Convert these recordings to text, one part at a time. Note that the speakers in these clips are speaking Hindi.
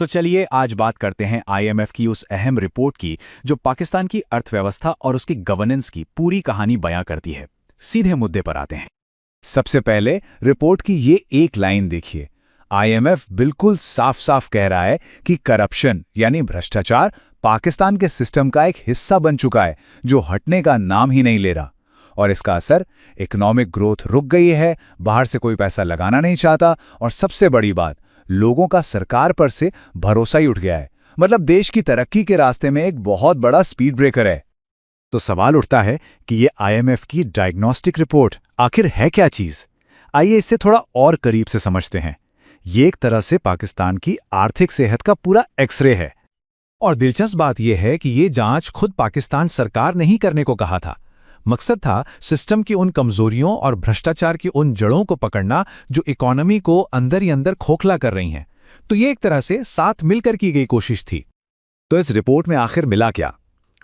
तो चलिए आज बात करते हैं आईएमएफ की उस अहम रिपोर्ट की जो पाकिस्तान की अर्थव्यवस्था और उसकी गवर्नेंस की पूरी कहानी बयां करती है। सीधे मुद्दे पर आते हैं। सबसे पहले रिपोर्ट की ये एक लाइन देखिए। आईएमएफ बिल्कुल साफ साफ कह रहा है कि करप्शन यानी भ्रष्टाचार पाकिस्तान के सिस्टम का एक हिस्सा बन चुका है जो हटने का नाम ही नहीं ले रहा। और इसका असर इकोनॉमिक ग्रोथ रुक गई है, बाहर से कोई पैसा लगाना नहीं चाहता, और सबसे बड़ी बात, लोगों का सरकार पर से भरोसा ही उठ गया है। मतलब देश की तरक्की के रास्ते में एक बहुत बड़ा स्पीड ब्रेकर है। तो सवाल उठता है कि ये आईएमएफ की डायग्नोस्टिक रिपोर्ट आखिर है क्या चीज? आइए इससे थोड़ा और करीब से समझते हैं। ये एक तरह से पाकिस्तान की आर्थिक सेहत का पूरा एक्सरे है। और दिलचस्प बात यह है कि ये जांच खुद पाकिस्तान सरकार ने ही करने को कहा था। मकसद था सिस्टम की उन कमजोरियों और भ्रष्टाचार की उन जड़ों को पकड़ना जो इकोनॉमी को अंदर ही अंदर खोखला कर रही हैं। तो ये एक तरह से साथ मिलकर की गई कोशिश थी। तो इस रिपोर्ट में आखिर मिला क्या?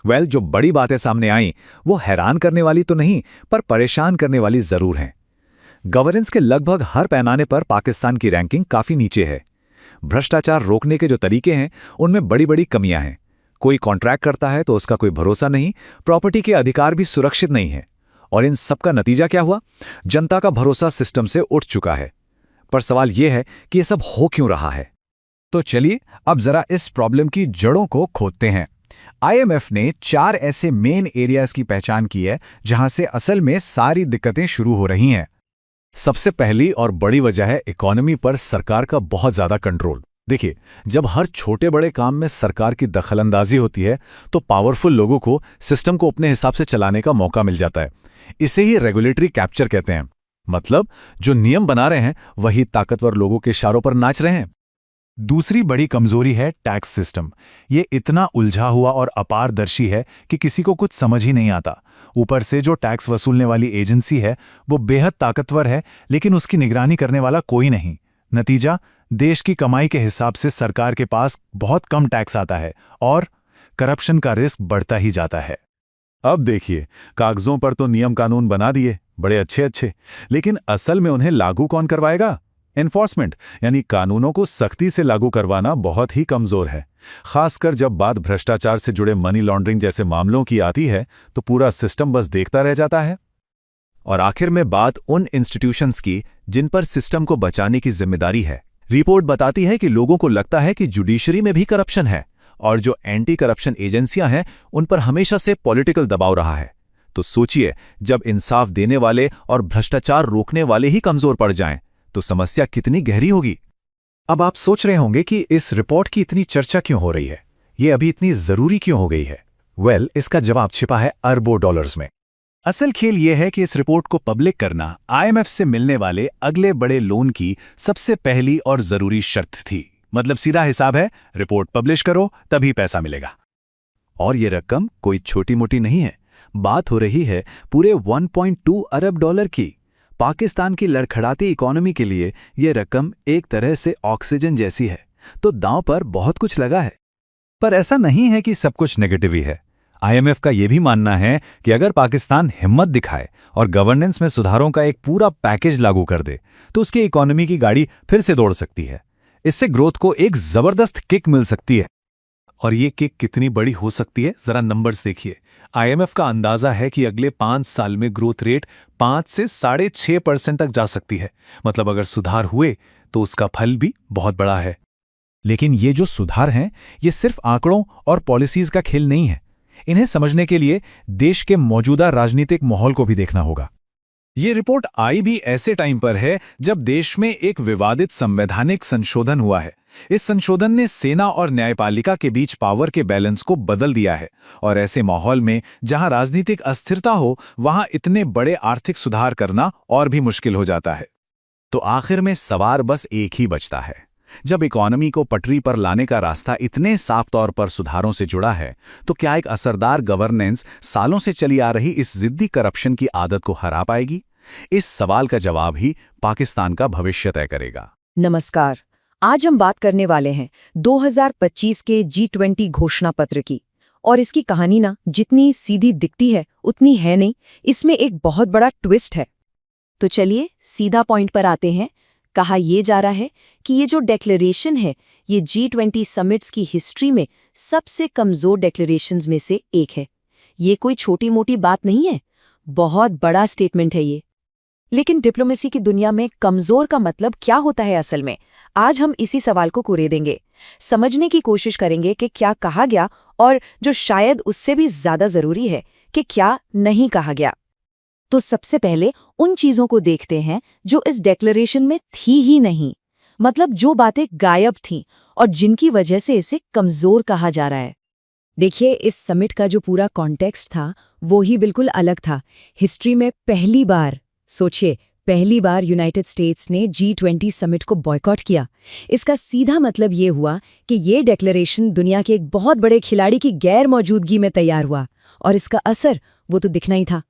जो बड़ी बातें सामने आईं वो हैरान करने वाली तो नहीं, पर परेशान करने वाली जरूर हैं। गवर्नेंस के लगभग हर पैमाने पर पाकिस्तान की रैंकिंग काफी नीचे है। भ्रष्टाचार रोकने के जो तरीके हैं उनमें बड़ी बड़ी कमियां हैं। कोई कॉन्ट्रैक्ट करता है तो उसका कोई भरोसा नहीं, प्रॉपर्टी के अधिकार भी सुरक्षित नहीं है। और इन सब का नतीजा क्या हुआ? जनता का भरोसा सिस्टम से उठ चुका है। पर सवाल यह है कि यह सब हो क्यों रहा है? तो चलिए अब जरा इस प्रॉब्लम की जड़ों को खोदते हैं। आईएमएफ ने 4 ऐसे मेन एरियाज की पहचान की है जहां से असल में सारी दिक्कतें शुरू हो रही हैं। सबसे पहली और बड़ी वजह है इकोनॉमी पर सरकार का बहुत ज्यादा कंट्रोल। देखिए, जब हर छोटे बड़े काम में सरकार की दखलंदाजी होती है तो पावरफुल लोगों को सिस्टम को अपने हिसाब से चलाने का मौका मिल जाता है। इसे ही रेगुलेटरी कैप्चर कहते हैं। मतलब जो नियम बना रहे हैं वही ताकतवर लोगों के इशारों पर नाच रहे हैं। दूसरी बड़ी कमजोरी है टैक्स सिस्टम। ये इतना उलझा हुआ और अपारदर्शी है कि किसी को कुछ समझ ही नहीं आता। ऊपर से जो टैक्स वसूलने वाली एजेंसी है वो बेहद ताकतवर है, लेकिन उसकी निगरानी करने वाला कोई नहीं। नतीजा, देश की कमाई के हिसाब से सरकार के पास बहुत कम टैक्स आता है और करप्शन का रिस्क बढ़ता ही जाता है। अब देखिए, कागजों पर तो नियम कानून बना दिए बड़े अच्छे अच्छे, लेकिन असल में उन्हें लागू कौन करवाएगा? एनफोर्समेंट यानी कानूनों को सख्ती से लागू करवाना बहुत ही कमजोर है। खासकर जब बात भ्रष्टाचार से जुड़े मनी लॉन्ड्रिंग जैसे मामलों की आती है तो पूरा सिस्टम बस देखता रह जाता है। और आखिर में बात उन इंस्टीट्यूशंस की जिन पर सिस्टम को बचाने की जिम्मेदारी है। रिपोर्ट बताती है कि लोगों को लगता है कि जुडिशरी में भी करप्शन है और जो एंटी करप्शन एजेंसियां हैं उन पर हमेशा से पॉलिटिकल दबाव रहा है। तो सोचिए, जब इंसाफ देने वाले और भ्रष्टाचार रोकने वाले ही कमजोर पड़ जाएं तो समस्या कितनी गहरी होगी। अब आप सोच रहे होंगे कि इस रिपोर्ट की इतनी चर्चा क्यों हो रही है, ये अभी इतनी जरूरी क्यों हो गई है? इसका जवाब छिपा है अरबों डॉलर्स में। असल खेल यह है कि इस रिपोर्ट को पब्लिक करना आईएमएफ से मिलने वाले अगले बड़े लोन की सबसे पहली और जरूरी शर्त थी। मतलब सीधा हिसाब है, रिपोर्ट पब्लिश करो तभी पैसा मिलेगा। और ये रकम कोई छोटी मोटी नहीं है। बात हो रही है पूरे 1.2 अरब डॉलर की। पाकिस्तान की लड़खड़ाती इकोनॉमी के लिए यह रकम एक तरह से ऑक्सीजन जैसी है। तो दांव पर बहुत कुछ लगा है। पर ऐसा नहीं है कि सब कुछ नेगेटिव ही है। आईएमएफ का यह भी मानना है कि अगर पाकिस्तान हिम्मत दिखाए और गवर्नेंस में सुधारों का एक पूरा पैकेज लागू कर दे तो उसकी इकोनॉमी की गाड़ी फिर से दौड़ सकती है। इससे ग्रोथ को एक जबरदस्त किक मिल सकती है। और ये किक कितनी बड़ी हो सकती है, जरा नंबर्स देखिए। आईएमएफ का अंदाजा है कि अगले 5 साल में ग्रोथ रेट 5 से 6.5% तक जा सकती है। मतलब अगर सुधार हुए तो उसका फल भी बहुत बड़ा है। लेकिन ये जो सुधार हैं, ये सिर्फ आंकड़ों और पॉलिसीज का खेल नहीं है। इन्हें समझने के लिए देश के मौजूदा राजनीतिक माहौल को भी देखना होगा। ये रिपोर्ट आई भी ऐसे टाइम पर है जब देश में एक विवादित संवैधानिक संशोधन हुआ है। इस संशोधन ने सेना और न्यायपालिका के बीच पावर के बैलेंस को बदल दिया है। और ऐसे माहौल में जहां राजनीतिक अस्थिरता हो वहां इतने बड़े आर्थिक सुधार करना और भी मुश्किल हो जाता है। तो आखिर में सवाल बस एक ही बचता है। जब इकोनॉमी को पटरी पर लाने का रास्ता इतने साफ तौर पर सुधारों से जुड़ा है तो क्या एक असरदार गवर्नेंस सालों से चली आ रही इस जिद्दी करप्शन की आदत को हरा पाएगी? इस सवाल का जवाब ही पाकिस्तान का भविष्य तय करेगा। नमस्कार, आज हम बात करने वाले हैं 2025 के G20 घोषणा पत्र की। और इसकी कहानी ना जितनी सीधी दिखती है उतनी है नहीं, इसमें एक बहुत बड़ा ट्विस्ट है। तो चलिए सीधा पॉइंट पर आते हैं। कहा यह जा रहा है कि ये जो डिक्लेरेशन है ये G20 समिट्स की हिस्ट्री में सबसे कमजोर डिक्लेरेशंस में से एक है। ये कोई छोटी मोटी बात नहीं है, बहुत बड़ा स्टेटमेंट है ये। लेकिन डिप्लोमेसी की दुनिया में कमजोर का मतलब क्या होता है असल में? आज हम इसी सवाल को कुरेदेंगे, समझने की कोशिश करेंगे कि क्या कहा गया और जो शायद उससे भी ज्यादा जरूरी है कि क्या नहीं कहा गया। तो सबसे पहले उन चीजों को देखते हैं जो इस डिक्लेरेशन में थी ही नहीं, मतलब जो बातें गायब थीं और जिनकी वजह से इसे कमजोर कहा जा रहा है। देखिए, इस समिट का जो पूरा कॉन्टेक्स्ट था वो ही बिल्कुल अलग था। हिस्ट्री में पहली बार, सोचिए, पहली बार यूनाइटेड स्टेट्स ने G20 समिट को बॉयकॉट किया। इसका सीधा मतलब ये हुआ कि ये डिक्लेरेशन दुनिया के एक बहुत बड़े खिलाड़ी की गैर मौजूदगी में तैयार हुआ और इसका असर वो तो दिखना ही था।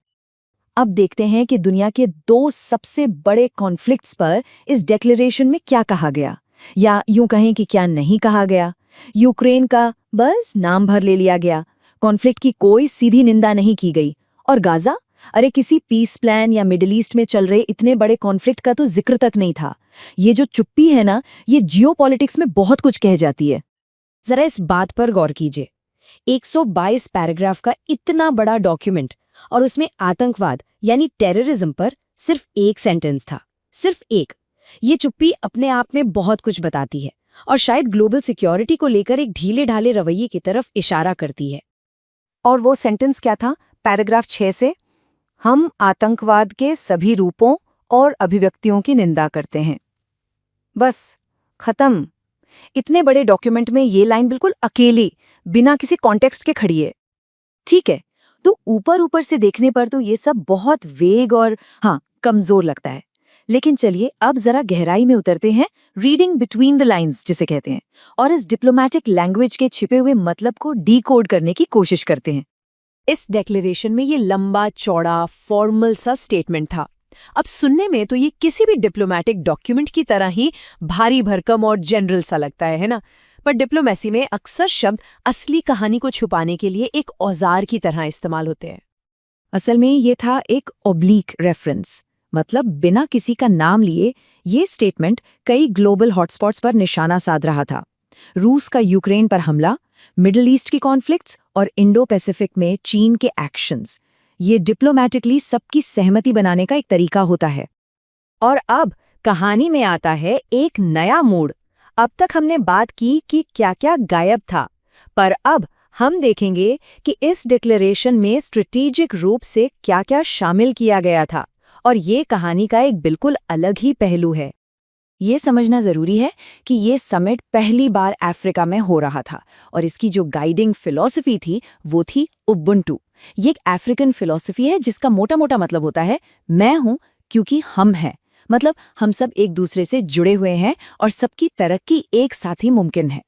अब देखते हैं कि दुनिया के दो सबसे बड़े कॉन्फ्लिक्ट्स पर इस डिक्लेरेशन में क्या कहा गया, या यूं कहें कि क्या नहीं कहा गया। यूक्रेन का बस नाम भर ले लिया गया, कॉन्फ्लिक्ट की कोई सीधी निंदा नहीं की गई। और गाजा, अरे किसी पीस प्लान या मिडिल ईस्ट में चल रहे इतने बड़े कॉन्फ्लिक्ट का तो जिक्र तक नहीं था। ये जो चुप्पी है ना, ये जियोपॉलिटिक्स में बहुत कुछ कह जाती है। जरा इस बात पर गौर कीजिए, 122 पैराग्राफ का इतना बड़ा डॉक्यूमेंट और उसमें आतंकवाद यानी टेररिज्म पर सिर्फ एक सेंटेंस था, सिर्फ एक। ये चुप्पी अपने आप में बहुत कुछ बताती है और शायद ग्लोबल सिक्योरिटी को लेकर एक ढीले ढाले रवैये की तरफ इशारा करती है। और वो सेंटेंस क्या था? पैराग्राफ 6 से, हम आतंकवाद के सभी रूपों और अभिव्यक्तियों की निंदा करते हैं। बस, खत्म। इतने बड़े डॉक्यूमेंट में ये लाइन बिल्कुल अकेली, बिना किसी कॉन्टेक्स्ट के खड़ी है। ठीक है, तो ऊपर ऊपर से देखने पर तो ये सब बहुत वेग और कमजोर लगता है। लेकिन चलिए अब जरा गहराई में उतरते हैं, रीडिंग बिटवीन द लाइंस जिसे कहते हैं, और इस डिप्लोमैटिक लैंग्वेज के छिपे हुए मतलब को डीकोड करने की कोशिश करते हैं। इस डिक्लेरेशन में ये लंबा चौड़ा फॉर्मल सा स्टेटमेंट था। अब सुनने में तो ये किसी भी डिप्लोमैटिक डॉक्यूमेंट की तरह ही भारी भरकम और जनरल सा लगता है ना? पर डिप्लोमेसी में अक्सर शब्द असली कहानी को छुपाने के लिए एक औजार की तरह इस्तेमाल होते हैं। असल में ये था एक ऑब्लीक रेफरेंस, मतलब बिना किसी का नाम लिए ये स्टेटमेंट कई ग्लोबल हॉटस्पॉट्स पर निशाना साध रहा था। रूस का यूक्रेन पर हमला, मिडिल ईस्ट की कॉन्फ्लिक्ट्स और इंडो पैसिफिक में चीन के एक्शंस, ये डिप्लोमैटिकली सबकी सहमति बनाने का एक तरीका होता है। और अब कहानी में आता है एक नया मोड़। अब तक हमने बात की कि क्या-क्या गायब था, पर अब हम देखेंगे कि इस डिक्लेरेशन में स्ट्रेटेजिक रूप से क्या-क्या शामिल किया गया था, और ये कहानी का एक बिल्कुल अलग ही पहलू है। ये समझना जरूरी है कि ये समिट पहली बार अफ्रीका में हो रहा था और इसकी जो गाइडिंग फिलॉसफी थी वो थी उबुंटू। ये एक अफ्रीकन फिलॉसफी है जिसका मोटा-मोटा मतलब होता है मैं हूं क्योंकि हम हैं, मतलब हम सब एक दूसरे से जुड़े हुए हैं और सबकी तरक्की एक साथ ही मुमकिन है।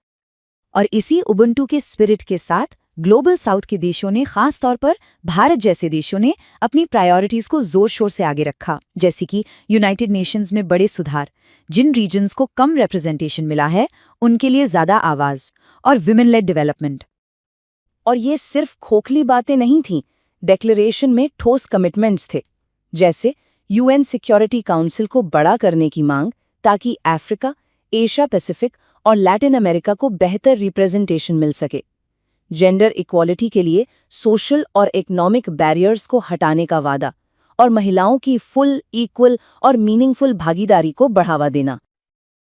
और इसी उबुंटू के स्पिरिट के साथ ग्लोबल साउथ के देशों ने, खास तौर पर भारत जैसे देशों ने, अपनी प्रायोरिटीज को जोर शोर से आगे रखा, जैसे कि यूनाइटेड नेशंस में बड़े सुधार, जिन रीजन्स को कम रिप्रेजेंटेशन मिला है उनके लिए ज्यादा आवाज, और विमेन लेड डेवलपमेंट। और ये सिर्फ खोखली बातें नहीं थीं, डिक्लेरेशन में ठोस कमिटमेंट्स थे, जैसे UN सिक्योरिटी काउंसिल को बड़ा करने की मांग ताकि अफ्रीका, एशिया पैसिफिक और लैटिन अमेरिका को बेहतर रिप्रेजेंटेशन मिल सके, जेंडर इक्वालिटी के लिए सोशल और इकोनॉमिक बैरियर्स को हटाने का वादा, और महिलाओं की फुल, इक्वल और मीनिंगफुल भागीदारी को बढ़ावा देना।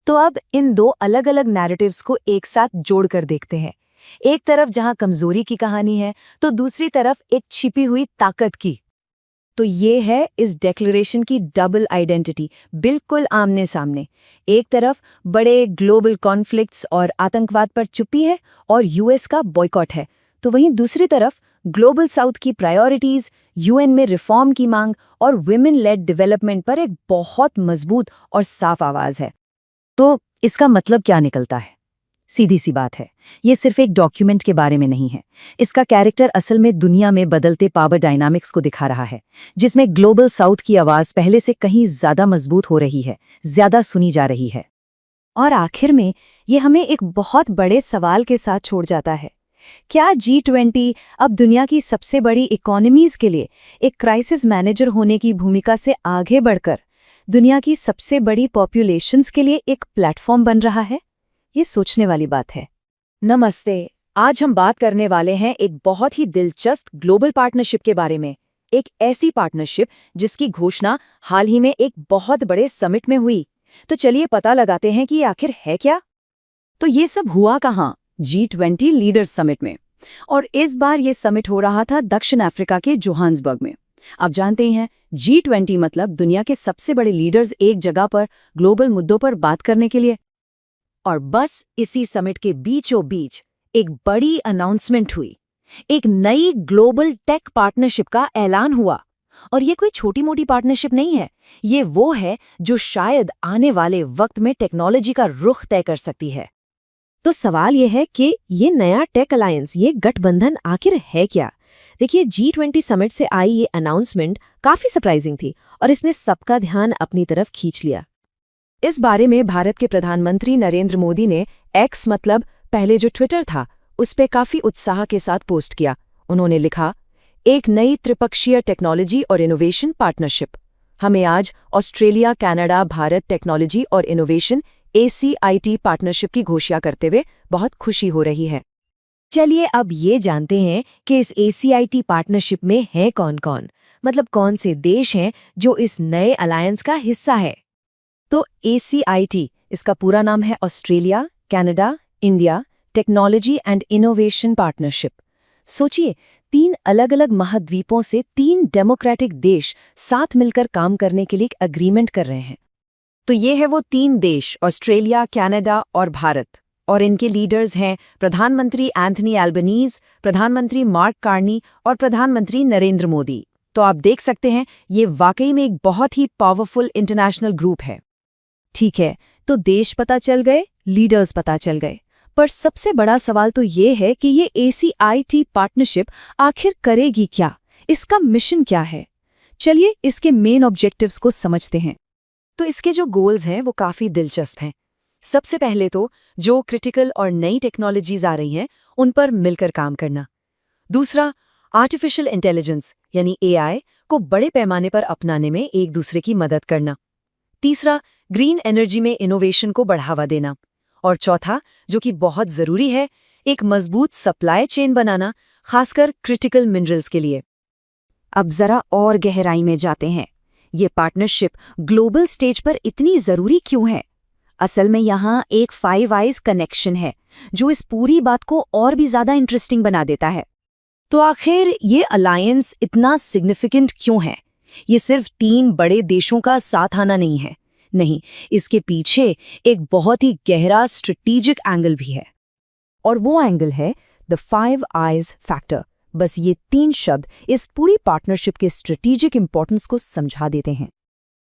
तो अब इन दो अलग अलग नैरेटिव्स को एक साथ जोड़कर देखते हैं। एक तरफ जहां कमजोरी की कहानी है तो दूसरी तरफ एक छिपी हुई ताकत की। तो ये है इस डिक्लेरेशन की डबल आइडेंटिटी, बिल्कुल आमने सामने। एक तरफ बड़े ग्लोबल कॉन्फ्लिक्ट्स और आतंकवाद पर चुप्पी है और US का बॉयकॉट है, तो वहीं दूसरी तरफ ग्लोबल साउथ की प्रायोरिटीज, UN में रिफॉर्म की मांग और विमेन लेड डेवलपमेंट पर एक बहुत मजबूत और साफ आवाज है। तो इसका मतलब क्या निकलता है? सीधी सी बात है, ये सिर्फ एक डॉक्यूमेंट के बारे में नहीं है। इसका कैरेक्टर असल में दुनिया में बदलते पावर डायनामिक्स को दिखा रहा है, जिसमें ग्लोबल साउथ की आवाज पहले से कहीं ज्यादा मजबूत हो रही है, ज्यादा सुनी जा रही है। और आखिर में ये हमें एक बहुत बड़े सवाल के साथ छोड़ जाता है। क्या G20 अब दुनिया की सबसे बड़ी इकोनॉमीज के लिए एक क्राइसिस मैनेजर होने की भूमिका से आगे बढ़कर दुनिया की सबसे बड़ी पॉपुलेशंस के लिए एक प्लेटफॉर्म बन रहा है? ये सोचने वाली बात है। नमस्ते, आज हम बात करने वाले हैं एक बहुत ही दिलचस्प ग्लोबल पार्टनरशिप के बारे में। एक ऐसी पार्टनरशिप जिसकी घोषणा हाल ही में एक बहुत बड़े समिट में हुई। तो चलिए पता लगाते हैं कि ये आखिर है क्या। तो ये सब हुआ कहाँ? G20 लीडर्स समिट में। और इस बार ये समिट हो रहा था दक्षिण अफ्रीका के जोहान्सबर्ग में। आप जानते ही हैं, G20 मतलब दुनिया के सबसे बड़े लीडर्स एक जगह पर ग्लोबल मुद्दों पर बात करने के लिए। और बस इसी समिट के बीचों बीच एक बड़ी अनाउंसमेंट हुई। एक नई ग्लोबल टेक पार्टनरशिप का ऐलान हुआ। और ये कोई छोटी मोटी पार्टनरशिप नहीं है, ये वो है जो शायद आने वाले वक्त में टेक्नोलॉजी का रुख तय कर सकती है। तो सवाल ये है कि ये नया टेक अलायंस, ये गठबंधन आखिर है क्या? देखिए, G20 समिट से आई ये अनाउंसमेंट काफी सरप्राइजिंग थी और इसने सबका ध्यान अपनी तरफ खींच लिया। इस बारे में भारत के प्रधानमंत्री नरेंद्र मोदी ने एक्स मतलब पहले जो ट्विटर था, उस पे काफी उत्साह के साथ पोस्ट किया। उन्होंने लिखा, एक नई त्रिपक्षीय टेक्नोलॉजी और इनोवेशन पार्टनरशिप। हमें आज ऑस्ट्रेलिया, कनाडा, भारत टेक्नोलॉजी और इनोवेशन ACIT पार्टनरशिप की घोषणा करते हुए बहुत खुशी हो रही है। चलिए अब ये जानते हैं कि इस ACIT पार्टनरशिप में है कौन-कौन, मतलब कौन से देश हैं जो इस नए अलायंस का हिस्सा है। तो ACIT, इसका पूरा नाम है Australia, Canada, India technology and innovation partnership. सोचिए, 3 अलग-अलग महाद्वीपों से 3 डेमोक्रेटिक देश साथ मिलकर काम करने के लिए एक अग्रीमेंट कर रहे हैं। तो ये है वो 3 देश, ऑस्ट्रेलिया, कनाडा और भारत। और इनके लीडर्स हैं प्रधानमंत्री एंथनी एल्बनीज, प्रधानमंत्री मार्क कार्नी और प्रधानमंत्री नरेंद्र मोदी। तो आप देख सकते हैं, ये वाकई में एक बहुत ही पावरफुल इंटरनेशनल ग्रुप है। ठीक है, तो देश पता चल गए, लीडर्स पता चल गए, पर सबसे बड़ा सवाल तो ये है कि ये ACIT पार्टनरशिप आखिर करेगी क्या? इसका मिशन क्या है? चलिए इसके मेन ऑब्जेक्टिव्स को समझते हैं। तो इसके जो गोल्स हैं वो काफ़ी दिलचस्प हैं। सबसे पहले तो जो क्रिटिकल और नई टेक्नोलॉजीज आ रही हैं, उन पर मिलकर काम करना। दूसरा, आर्टिफिशियल इंटेलिजेंस यानी AI को बड़े पैमाने पर अपनाने में एक दूसरे की मदद करना। तीसरा, ग्रीन एनर्जी में इनोवेशन को बढ़ावा देना। और चौथा, जो कि बहुत ज़रूरी है, एक मजबूत सप्लाई चेन बनाना, खासकर क्रिटिकल मिनरल्स के लिए। अब ज़रा और गहराई में जाते हैं। ये पार्टनरशिप ग्लोबल स्टेज पर इतनी ज़रूरी क्यों है? असल में यहाँ एक 5 आइज़ कनेक्शन है, जो इस पूरी बात को और भी ज़्यादा इंटरेस्टिंग बना देता है। तो आखिर ये अलायंस इतना सिग्निफिकेंट क्यों है? ये सिर्फ 3 बड़े देशों का साथ आना नहीं है। नहीं, इसके पीछे एक बहुत ही गहरा स्ट्रेटेजिक एंगल भी है। और वो एंगल है द 5 आइज़ फैक्टर। बस ये 3 शब्द इस पूरी पार्टनरशिप के स्ट्रेटेजिक इंपॉर्टेंस को समझा देते हैं।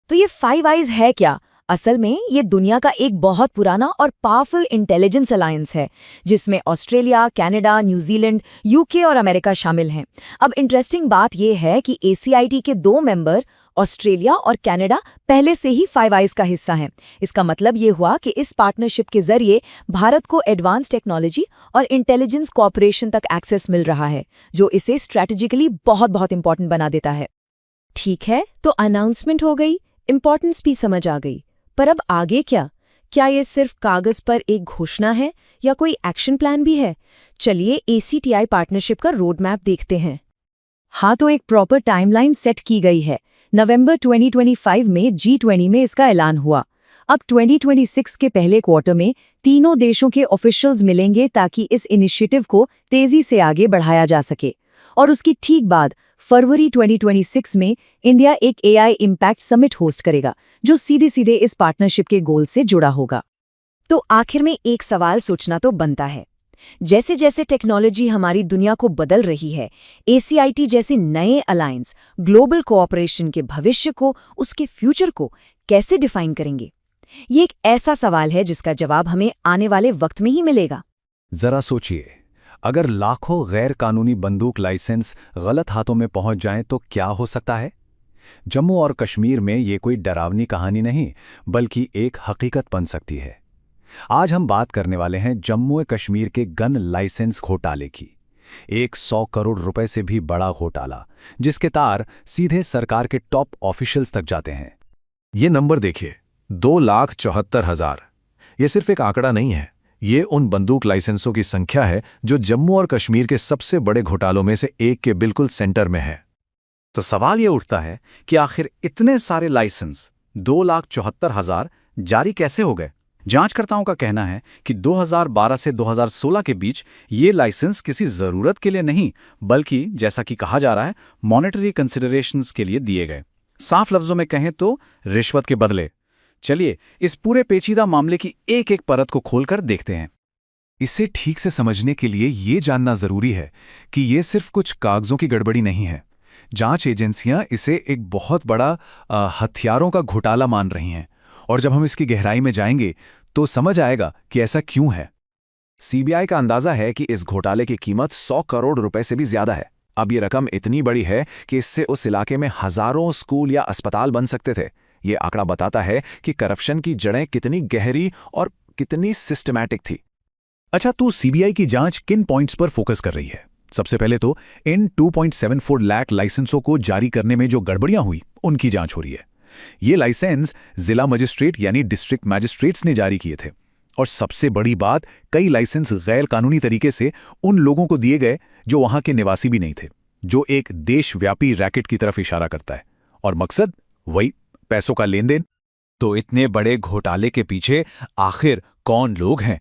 तो ये 5 आइज़ है क्या? असल में ये दुनिया का एक बहुत पुराना और पावरफुल इंटेलिजेंस अलायंस है, जिसमें ऑस्ट्रेलिया, कनाडा, न्यूजीलैंड, UK और अमेरिका शामिल हैं। अब इंटरेस्टिंग बात यह है कि ACIT के 2 मेंबर ऑस्ट्रेलिया और कनाडा पहले से ही 5 आइज़ का हिस्सा हैं। इसका मतलब ये हुआ कि इस पार्टनरशिप के जरिए भारत को एडवांस टेक्नोलॉजी और इंटेलिजेंस कोऑपरेशन तक एक्सेस मिल रहा है, जो इसे स्ट्रैटेजिकली बहुत इंपॉर्टेंट बना देता है। ठीक है, तो अनाउंसमेंट हो गई, इंपॉर्टेंस भी समझ आ गई, पर अब आगे क्या? क्या ये सिर्फ कागज पर एक घोषणा है या कोई एक्शन प्लान भी है? चलिए ACTI पार्टनरशिप का रोड मैप देखते हैं। हाँ, तो एक प्रॉपर टाइमलाइन सेट की गई है। नवंबर 2025 में G20 में इसका ऐलान हुआ। अब 2026 के पहले क्वार्टर में तीनों देशों के ऑफिशियल्स मिलेंगे ताकि इस इनिशिएटिव को तेजी से आगे बढ़ाया जा सके। और उसकी ठीक बाद फरवरी 2026 में इंडिया एक AI इम्पैक्ट समिट होस्ट करेगा, जो सीधे इस पार्टनरशिप के गोल से जुड़ा होगा। तो आखिर में एक सवाल सोचना तो बनता है, जैसे जैसे टेक्नोलॉजी हमारी दुनिया को बदल रही है, ACIT जैसे नए अलायंस ग्लोबल कोऑपरेशन के भविष्य को, उसके फ्यूचर को कैसे डिफाइन करेंगे? ये एक ऐसा सवाल है जिसका जवाब हमें आने वाले वक्त में ही मिलेगा। जरा सोचिए, अगर लाखों गैर कानूनी बंदूक लाइसेंस गलत हाथों में पहुंच जाएं तो क्या हो सकता है? जम्मू और कश्मीर में ये कोई डरावनी कहानी नहीं, बल्कि एक हकीकत बन सकती है। आज हम बात करने वाले हैं जम्मू और कश्मीर के गन लाइसेंस घोटाले की। 100 करोड़ रुपए से भी बड़ा घोटाला, जिसके तार सीधे सरकार के टॉप ऑफिशियल्स तक जाते हैं। ये नंबर देखिए, 2,74,000। ये सिर्फ एक आंकड़ा नहीं है, ये उन बंदूक लाइसेंसों की संख्या है जो जम्मू और कश्मीर के सबसे बड़े घोटालों में से एक के बिल्कुल सेंटर में है। तो सवाल ये उठता है कि आखिर इतने सारे लाइसेंस 2,74,000 जारी कैसे हो गए। जांचकर्ताओं का कहना है कि 2012 से 2016 के बीच ये लाइसेंस किसी ज़रूरत के लिए नहीं, बल्कि जैसा कि कहा जा रहा है, मॉनेटरी कंसिडरेशंस के लिए दिए गए। साफ लफ्जों में कहें तो रिश्वत के बदले। चलिए इस पूरे पेचीदा मामले की एक एक परत को खोलकर देखते हैं। इसे ठीक से समझने के लिए ये जानना जरूरी है कि ये सिर्फ कुछ कागजों की गड़बड़ी नहीं है। जांच एजेंसियां इसे एक बहुत बड़ा हथियारों का घोटाला मान रही हैं, और जब हम इसकी गहराई में जाएंगे तो समझ आएगा कि ऐसा क्यों है। सीबीआई का अंदाजा है कि इस घोटाले की कीमत 100 करोड़ रुपए से भी ज्यादा है। अब ये रकम इतनी बड़ी है कि इससे उस इलाके में हजारों स्कूल या अस्पताल बन सकते थे। ये आंकड़ा बताता है कि करप्शन की जड़ें कितनी गहरी और कितनी सिस्टमैटिक थी। अच्छा, तो सीबीआई की जांच किन पॉइंट्स पर फोकस कर रही है? सबसे पहले तो इन 2.74 लाख लाइसेंसों को जारी करने में जो गड़बड़ियां हुई, उनकी जांच हो रही है। ये लाइसेंस जिला मजिस्ट्रेट यानी डिस्ट्रिक्ट मैजिस्ट्रेट्स ने जारी किए थे। और सबसे बड़ी बात, कई लाइसेंस गैर कानूनी तरीके से उन लोगों को दिए गए जो वहां के निवासी भी नहीं थे, जो एक देशव्यापी रैकेट की तरफ इशारा करता है। और मकसद वही, पैसों का लेन देन। तो इतने बड़े घोटाले के पीछे आखिर कौन लोग हैं?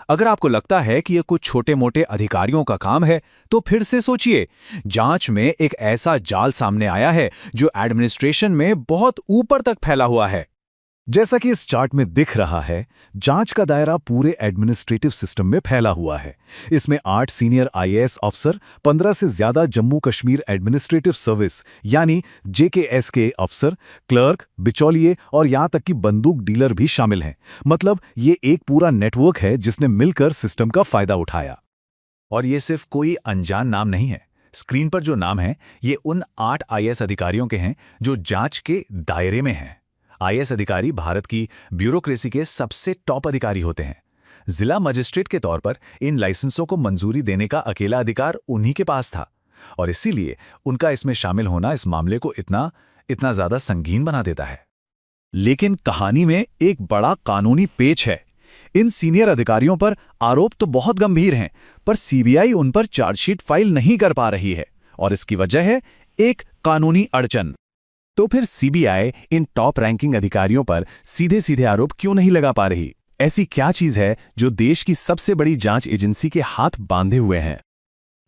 अगर आपको लगता है कि यह कुछ छोटे मोटे अधिकारियों का काम है, तो फिर से सोचिए। जांच में एक ऐसा जाल सामने आया है जो एडमिनिस्ट्रेशन में बहुत ऊपर तक फैला हुआ है। जैसा कि इस चार्ट में दिख रहा है, जांच का दायरा पूरे एडमिनिस्ट्रेटिव सिस्टम में फैला हुआ है। इसमें 8 सीनियर आईएएस अफसर, 15 से ज्यादा जम्मू कश्मीर एडमिनिस्ट्रेटिव सर्विस यानी जेकेएस के अफसर, क्लर्क, बिचौलिए और यहां तक कि बंदूक डीलर भी शामिल हैं। मतलब ये एक पूरा नेटवर्क है जिसने मिलकर सिस्टम का फायदा उठाया। और ये सिर्फ कोई अनजान नाम नहीं है। स्क्रीन पर जो नाम है, ये उन 8 आईएएस अधिकारियों के हैं जो जांच के दायरे में हैं। आईएएस अधिकारी भारत की ब्यूरोक्रेसी के सबसे टॉप अधिकारी होते हैं। जिला मजिस्ट्रेट के तौर पर इन लाइसेंसों को मंजूरी देने का अकेला अधिकार उन्हीं के पास था, और इसीलिए उनका इसमें शामिल होना इस मामले को इतना ज्यादा संगीन बना देता है। लेकिन कहानी में एक बड़ा कानूनी पेच है। इन सीनियर अधिकारियों पर आरोप तो बहुत गंभीर हैं, पर सीबीआई उन पर चार्जशीट फाइल नहीं कर पा रही है, और इसकी वजह है एक कानूनी अड़चन। तो फिर सीबीआई इन टॉप रैंकिंग अधिकारियों पर सीधे सीधे आरोप क्यों नहीं लगा पा रही? ऐसी क्या चीज है जो देश की सबसे बड़ी जांच एजेंसी के हाथ बांधे हुए हैं?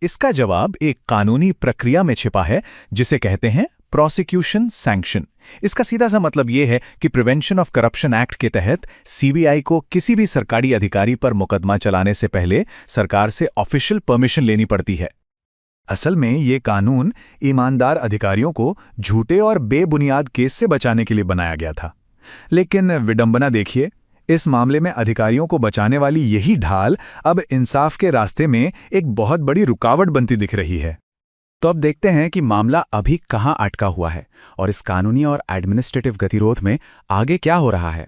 इसका जवाब एक कानूनी प्रक्रिया में छिपा है जिसे कहते हैं प्रोसिक्यूशन सैंक्शन। इसका सीधा सा मतलब यह है कि प्रिवेंशन ऑफ करप्शन एक्ट के तहत सीबीआई को किसी भी सरकारी अधिकारी पर मुकदमा चलाने से पहले सरकार से ऑफिशियल परमिशन लेनी पड़ती है। असल में ये कानून ईमानदार अधिकारियों को झूठे और बेबुनियाद केस से बचाने के लिए बनाया गया था। लेकिन विडंबना देखिए, इस मामले में अधिकारियों को बचाने वाली यही ढाल अब इंसाफ के रास्ते में एक बहुत बड़ी रुकावट बनती दिख रही है। तो अब देखते हैं कि मामला अभी कहां अटका हुआ है और इस कानूनी और एडमिनिस्ट्रेटिव गतिरोध में आगे क्या हो रहा है।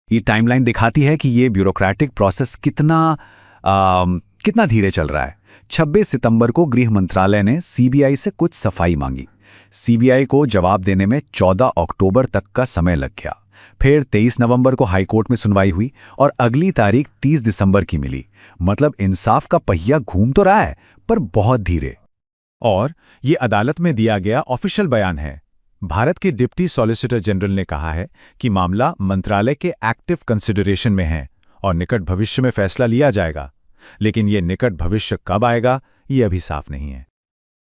ये टाइमलाइन दिखाती है कि ये ब्यूरोक्रेटिक प्रोसेस कितना धीरे चल रहा है। 26 सितंबर को गृह मंत्रालय ने सीबीआई से कुछ सफाई मांगी। सीबीआई को जवाब देने में 14 अक्टूबर तक का समय लग गया। फिर 23 नवंबर को हाईकोर्ट में सुनवाई हुई और अगली तारीख 30 दिसंबर की मिली। मतलब इंसाफ का पहिया घूम तो रहा है, पर बहुत धीरे। और ये अदालत में दिया गया ऑफिशियल बयान है। भारत के डिप्टी सॉलिसिटर जनरल ने कहा है कि मामला मंत्रालय के एक्टिव कंसिडरेशन में है और निकट भविष्य में फैसला लिया जाएगा। लेकिन ये निकट भविष्य कब आएगा, ये अभी साफ नहीं है।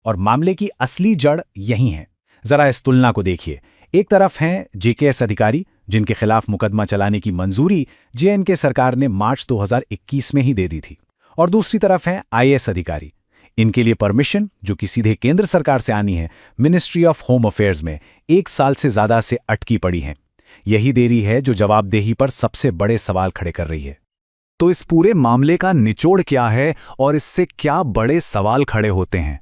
और मामले की असली जड़ यही है। जरा इस तुलना को देखिए। एक तरफ हैं जेकेएस अधिकारी जिनके खिलाफ मुकदमा चलाने की मंजूरी जेएनके सरकार ने मार्च 2021 में ही दे दी थी, और दूसरी तरफ हैं आईएएस अधिकारी। इनके लिए परमिशन, जो कि सीधे केंद्र सरकार से आनी है, मिनिस्ट्री ऑफ होम अफेयर्स में 1 साल से ज्यादा से अटकी पड़ी है। यही देरी है जो जवाबदेही पर सबसे बड़े सवाल खड़े कर रही है। तो इस पूरे मामले का निचोड़ क्या है और इससे क्या बड़े सवाल खड़े होते हैं?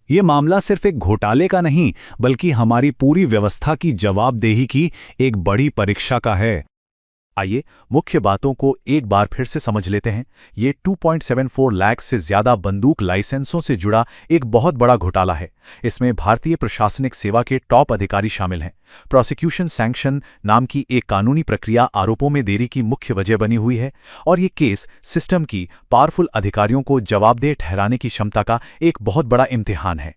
ये मामला सिर्फ एक घोटाले का नहीं, बल्कि हमारी पूरी व्यवस्था की जवाबदेही की एक बड़ी परीक्षा का है। आइए मुख्य बातों को एक बार फिर से समझ लेते हैं। ये 2.74 लाख से ज्यादा बंदूक लाइसेंसों से जुड़ा एक बहुत बड़ा घोटाला है। इसमें भारतीय प्रशासनिक सेवा के टॉप अधिकारी शामिल हैं। प्रोसिक्यूशन सैंक्शन नाम की एक कानूनी प्रक्रिया आरोपों में देरी की मुख्य वजह बनी हुई है, और ये केस सिस्टम की पावरफुल अधिकारियों को जवाबदेह ठहराने की क्षमता का एक बहुत बड़ा इम्तिहान है।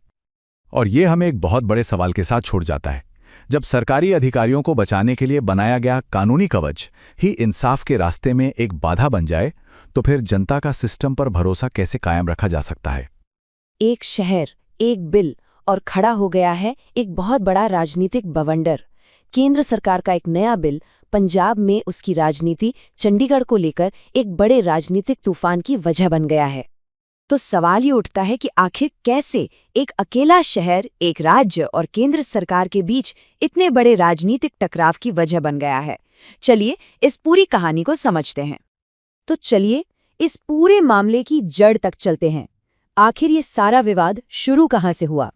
और ये हमें एक बहुत बड़े सवाल के साथ छोड़ जाता है। जब सरकारी अधिकारियों को बचाने के लिए बनाया गया कानूनी कवच ही इंसाफ के रास्ते में एक बाधा बन जाए, तो फिर जनता का सिस्टम पर भरोसा कैसे कायम रखा जा सकता है? एक शहर, एक बिल, और खड़ा हो गया है एक बहुत बड़ा राजनीतिक बवंडर। केंद्र सरकार का एक नया बिल पंजाब में उसकी राजनीति चंडीगढ़ को लेकर एक बड़े राजनीतिक तूफान की वजह बन गया है। तो सवाल ये उठता है कि आखिर कैसे एक अकेला शहर, एक राज्य और केंद्र सरकार के बीच इतने बड़े राजनीतिक टकराव की वजह बन गया है। चलिए इस पूरी कहानी को समझते हैं। तो चलिए इस पूरे मामले की जड़ तक चलते हैं। आखिर ये सारा विवाद शुरू कहाँ से हुआ?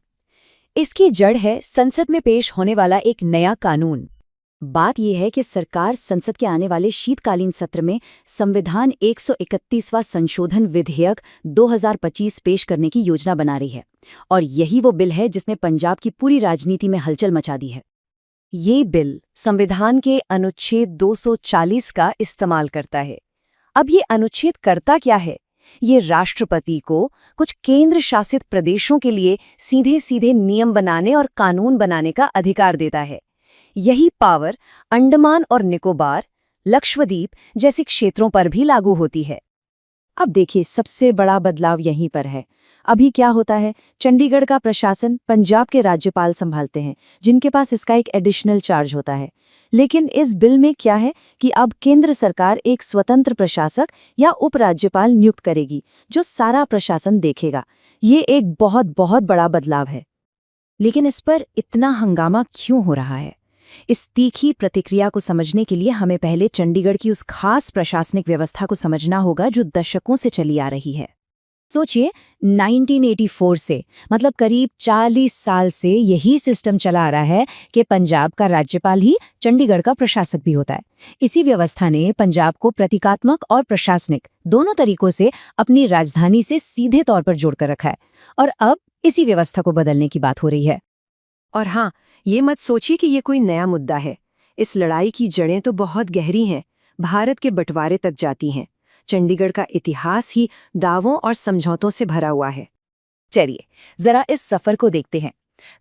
इसकी जड़ है संसद में पेश होने वाला एक नया कानून। बात यह है कि सरकार संसद के आने वाले शीतकालीन सत्र में संविधान 131वां संशोधन विधेयक 2025 पेश करने की योजना बना रही है, और यही वो बिल है जिसने पंजाब की पूरी राजनीति में हलचल मचा दी है। ये बिल संविधान के अनुच्छेद 240 का इस्तेमाल करता है। अब ये अनुच्छेद करता क्या है? ये राष्ट्रपति को कुछ केंद्र शासित प्रदेशों के लिए सीधे सीधे नियम बनाने और कानून बनाने का अधिकार देता है। यही पावर अंडमान और निकोबार, लक्षद्वीप जैसे क्षेत्रों पर भी लागू होती है। अब देखिए, सबसे बड़ा बदलाव यहीं पर है। अभी क्या होता है, चंडीगढ़ का प्रशासन पंजाब के राज्यपाल संभालते हैं, जिनके पास इसका एक एडिशनल चार्ज होता है। लेकिन इस बिल में क्या है कि अब केंद्र सरकार एक स्वतंत्र प्रशासक या उपराज्यपाल नियुक्त करेगी, जो सारा प्रशासन देखेगा। ये एक बहुत बहुत बड़ा बदलाव है। लेकिन इस पर इतना हंगामा क्यों हो रहा है? इस तीखी प्रतिक्रिया को समझने के लिए हमें पहले चंडीगढ़ की उस खास प्रशासनिक व्यवस्था को समझना होगा जो दशकों से चली आ रही है। सोचिए, 1984 से, मतलब करीब 40 साल से यही सिस्टम चला आ रहा है कि पंजाब का राज्यपाल ही चंडीगढ़ का प्रशासक भी होता है। इसी व्यवस्था ने पंजाब को प्रतीकात्मक और प्रशासनिक दोनों तरीकों से अपनी राजधानी से सीधे तौर पर जोड़कर रखा है, और अब इसी व्यवस्था को बदलने की बात हो रही है। और हाँ, ये मत सोचिए कि ये कोई नया मुद्दा है। इस लड़ाई की जड़ें तो बहुत गहरी हैं, भारत के बंटवारे तक जाती हैं। चंडीगढ़ का इतिहास ही दावों और समझौतों से भरा हुआ है। चलिए जरा इस सफर को देखते हैं।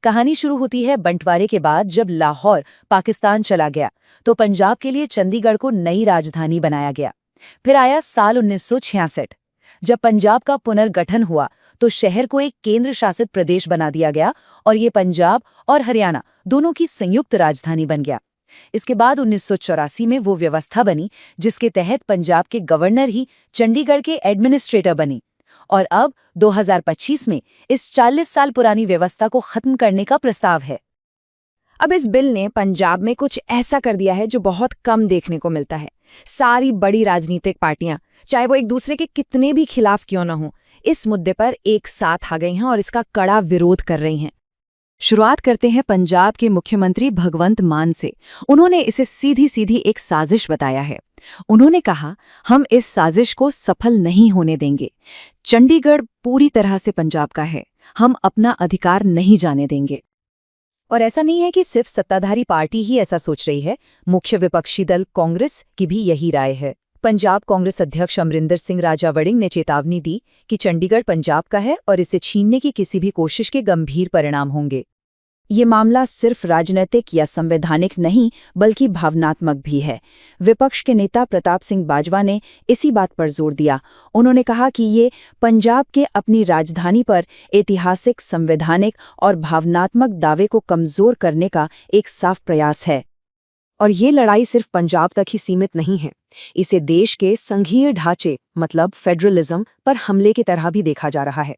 कहानी शुरू होती है बंटवारे के बाद, जब लाहौर पाकिस्तान चला गया तो पंजाब के लिए चंडीगढ़ को नई राजधानी बनाया गया। फिर आया साल 1966, जब पंजाब का पुनर्गठन हुआ तो शहर को एक केंद्र शासित प्रदेश बना दिया गया, और ये पंजाब और हरियाणा दोनों की संयुक्त राजधानी बन गया। इसके बाद 1984 में वो व्यवस्था बनी जिसके तहत पंजाब के गवर्नर ही चंडीगढ़ के एडमिनिस्ट्रेटर बनी, और अब 2025 में इस 40 साल पुरानी व्यवस्था को खत्म करने का प्रस्ताव है। अब इस बिल ने पंजाब में कुछ ऐसा कर दिया है जो बहुत कम देखने को मिलता है। सारी बड़ी राजनीतिक पार्टियां, चाहे वो एक दूसरे के कितने भी खिलाफ क्यों न हों, इस मुद्दे पर एक साथ आ गई हैं और इसका कड़ा विरोध कर रही हैं। शुरुआत करते हैं पंजाब के मुख्यमंत्री भगवंत मान से। उन्होंने इसे सीधी सीधी एक साजिश बताया है। उन्होंने कहा, हम इस साजिश को सफल नहीं होने देंगे। चंडीगढ़ पूरी तरह से पंजाब का है, हम अपना अधिकार नहीं जाने देंगे। और ऐसा नहीं है कि सिर्फ सत्ताधारी पार्टी ही ऐसा सोच रही है, मुख्य विपक्षी दल कांग्रेस की भी यही राय है। पंजाब कांग्रेस अध्यक्ष अमरिंदर सिंह राजावड़िंग ने चेतावनी दी कि चंडीगढ़ पंजाब का है और इसे छीनने की किसी भी कोशिश के गंभीर परिणाम होंगे। ये मामला सिर्फ राजनीतिक या संवैधानिक नहीं बल्कि भावनात्मक भी है। विपक्ष के नेता प्रताप सिंह बाजवा ने इसी बात पर जोर दिया। उन्होंने कहा कि ये पंजाब के अपनी राजधानी पर ऐतिहासिक, संवैधानिक और भावनात्मक दावे को कमजोर करने का एक साफ प्रयास है। और ये लड़ाई सिर्फ पंजाब तक ही सीमित नहीं है, इसे देश के संघीय ढांचे मतलब फेडरलिज्म पर हमले की तरह भी देखा जा रहा है।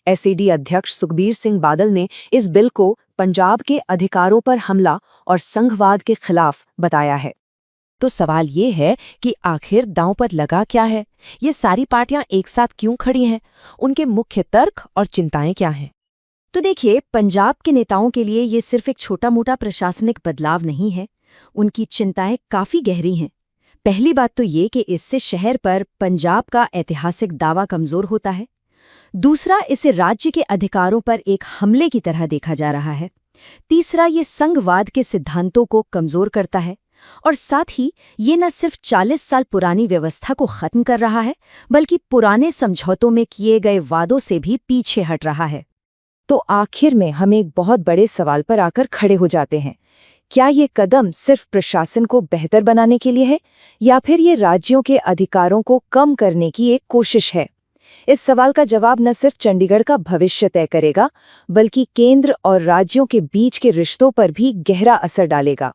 एसईडी अध्यक्ष सुखबीर सिंह बादल ने इस बिल को पंजाब के अधिकारों पर हमला और संघवाद के खिलाफ बताया है। तो सवाल ये है कि आखिर दांव पर लगा क्या है? ये सारी पार्टियां एक साथ क्यों खड़ी हैं? उनके मुख्य तर्क और चिंताएं क्या हैं? तो देखिए, पंजाब के नेताओं के लिए ये सिर्फ एक छोटा मोटा प्रशासनिक बदलाव नहीं है। उनकी चिंताएं काफी गहरी हैं। पहली बात तो ये कि इससे शहर पर पंजाब का ऐतिहासिक दावा कमजोर होता है। दूसरा, इसे राज्य के अधिकारों पर एक हमले की तरह देखा जा रहा है। तीसरा, ये संघवाद के सिद्धांतों को कमजोर करता है। और साथ ही ये न सिर्फ 40 साल पुरानी व्यवस्था को खत्म कर रहा है, बल्कि पुराने समझौतों में किए गए वादों से भी पीछे हट रहा है। तो आखिर में हम एक बहुत बड़े सवाल पर आकर खड़े हो जाते हैं। क्या ये कदम सिर्फ प्रशासन को बेहतर बनाने के लिए है, या फिर ये राज्यों के अधिकारों को कम करने की एक कोशिश है? इस सवाल का जवाब न सिर्फ चंडीगढ़ का भविष्य तय करेगा, बल्कि केंद्र और राज्यों के बीच के रिश्तों पर भी गहरा असर डालेगा।